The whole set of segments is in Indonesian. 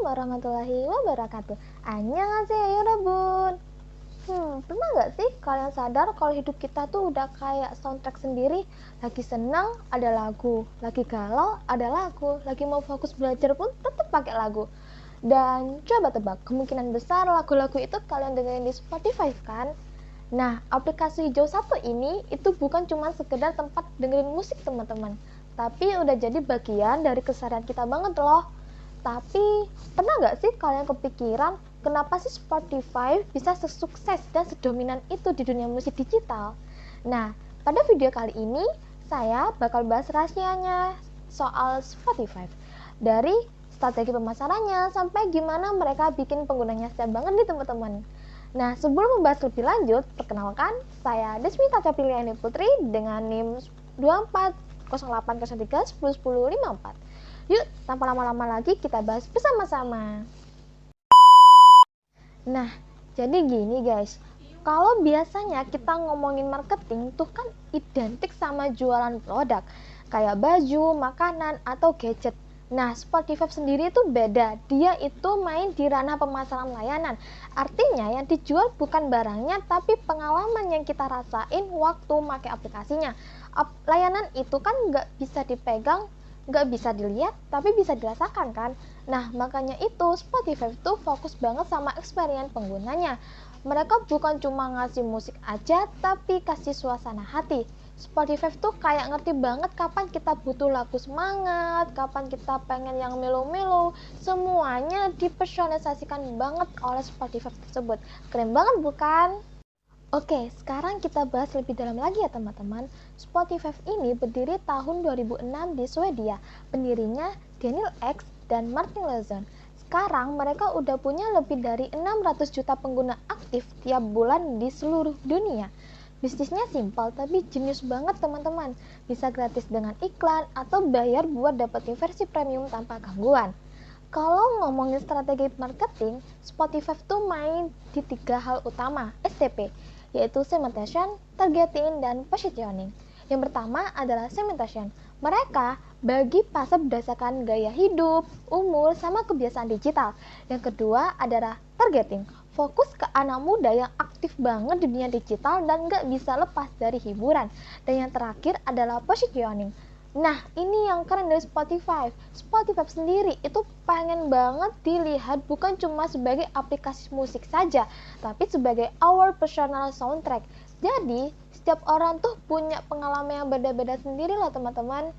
warahmatullahi wabarakatuh. Annyeonghaseyo yorobuun. Pernah nggak sih kalian sadar kalau hidup kita tuh udah kayak soundtrack sendiri? Lagi senang ada lagu, lagi galau ada lagu, lagi mau fokus belajar pun tetap pakai lagu. Dan coba tebak, kemungkinan besar lagu-lagu itu kalian dengerin di Spotify kan? Nah, aplikasi hijau satu ini itu bukan cuma sekedar tempat dengerin musik teman-teman, tapi udah jadi bagian dari keseharian kita banget loh. Tapi, pernah nggak sih kalian kepikiran kenapa sih Spotify bisa sesukses dan sedominan itu di dunia musik digital? Nah, pada video kali ini, saya bakal bahas rahasianya soal Spotify. Dari strategi pemasarannya sampai gimana mereka bikin penggunanya setia banget nih teman-teman. Nah, sebelum membahas lebih lanjut, perkenalkan, saya Desmita Capriliani Putri dengan NIM 240803101054. Yuk, tanpa lama-lama lagi kita bahas bersama-sama. Nah, jadi gini guys, kalau biasanya kita ngomongin marketing tuh kan identik sama jualan produk, kayak baju, makanan, atau gadget. Nah, Spotify sendiri itu beda, dia itu main di ranah pemasaran layanan. Artinya yang dijual bukan barangnya, tapi pengalaman yang kita rasain waktu pakai aplikasinya. Layanan itu kan nggak bisa dipegang, nggak bisa dilihat, tapi bisa dirasakan kan. Nah, makanya itu Spotify itu fokus banget sama experience penggunanya. Mereka bukan cuma ngasih musik aja, tapi kasih suasana hati. Spotify tuh kayak ngerti banget kapan kita butuh lagu semangat, kapan kita pengen yang melo-melo. Semuanya dipersonalisasikan banget oleh Spotify tersebut. Keren banget bukan? Oke, sekarang kita bahas lebih dalam lagi ya teman-teman. Spotify ini berdiri tahun 2006 di Swedia. Pendirinya Daniel Ek dan Martin Lauzon. Sekarang mereka udah punya lebih dari 600 juta pengguna aktif tiap bulan di seluruh dunia. Bisnisnya simpel tapi jenius banget teman-teman. Bisa gratis dengan iklan atau bayar buat dapetin versi premium tanpa gangguan. Kalau ngomongin strategi marketing, Spotify tuh main di 3 hal utama, STP, yaitu segmentation, targeting, dan positioning. Yang pertama adalah segmentation. Mereka bagi pasar berdasarkan gaya hidup, umur, sama kebiasaan digital. Yang kedua adalah targeting. Fokus ke anak muda yang aktif banget di dunia digital dan gak bisa lepas dari hiburan. Dan yang terakhir adalah positioning. Nah, ini yang keren dari Spotify. Spotify sendiri itu pengen banget dilihat bukan cuma sebagai aplikasi musik saja, tapi sebagai our personal soundtrack. Jadi, setiap orang tuh punya pengalaman yang beda-beda sendiri loh teman-teman.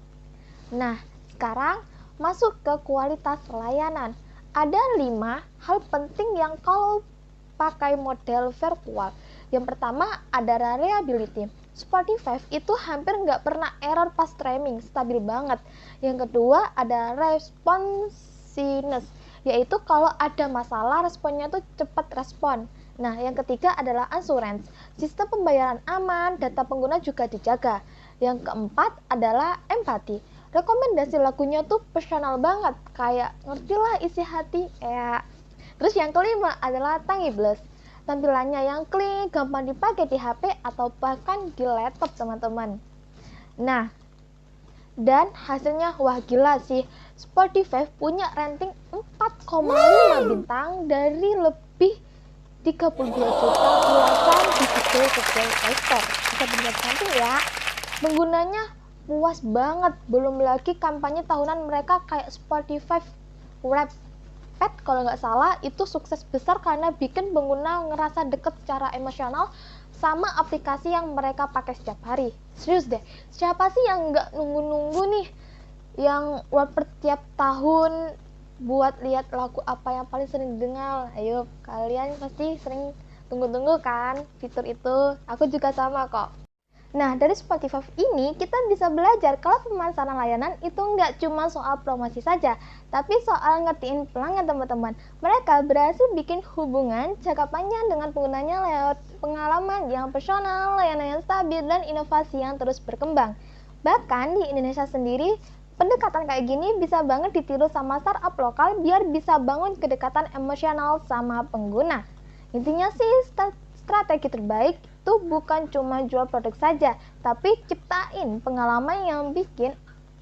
Nah, sekarang masuk ke kualitas layanan. Ada 5 hal penting yang kalau pakai model virtual. Yang pertama adalah reliability. Spotify itu hampir nggak pernah error pas streaming, stabil banget. Yang kedua ada responsiveness, yaitu kalau ada masalah responnya tuh cepat respon. Nah, yang ketiga adalah assurance, sistem pembayaran aman, data pengguna juga dijaga. Yang keempat adalah empati, rekomendasi lagunya tuh personal banget, kayak ngertilah isi hati ya. Terus yang kelima adalah tangibles, tampilannya yang clean, gampang dipakai di HP atau bahkan di laptop teman-teman. Nah, dan hasilnya wah gila sih. Spotify punya rating 4,5 bintang dari lebih 32 juta ulasan di Google Play Store. Bisa dilihat cantik ya. Penggunanya puas banget, belum lagi kampanye tahunan mereka kayak Spotify Wrapped kalau nggak salah itu sukses besar karena bikin pengguna ngerasa deket secara emosional sama aplikasi yang mereka pakai setiap hari. Serius deh, siapa sih yang nggak nunggu-nunggu nih yang wallpaper tiap tahun buat lihat lagu apa yang paling sering didengar? Ayo, kalian pasti sering tunggu-tunggu kan fitur itu. Aku juga sama kok. Nah, dari Spotify ini kita bisa belajar kalau pemasaran layanan itu nggak cuma soal promosi saja, tapi soal ngertiin pelanggan teman-teman. Mereka berhasil bikin hubungan jangka panjang dengan penggunanya lewat pengalaman yang personal, layanan yang stabil, dan inovasi yang terus berkembang. Bahkan di Indonesia sendiri, pendekatan kayak gini bisa banget ditiru sama startup lokal biar bisa bangun kedekatan emosional sama pengguna. Intinya sih, strategi terbaik itu bukan cuma jual produk saja, tapi ciptain pengalaman yang bikin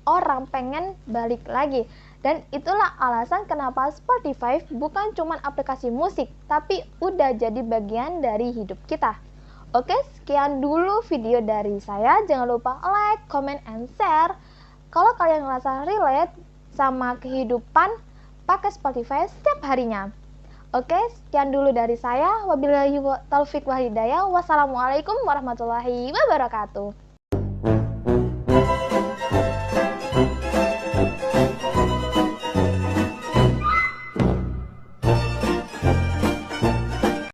orang pengen balik lagi. Dan itulah alasan kenapa Spotify bukan cuma aplikasi musik, tapi udah jadi bagian dari hidup kita. Oke, sekian dulu video dari saya. Jangan lupa like, comment, and share. Kalau kalian ngerasa relate sama kehidupan pakai Spotify setiap harinya. Oke, sekian dulu dari saya. Wabillahi taufiq wal hidayah. Wassalamualaikum warahmatullahi wabarakatuh.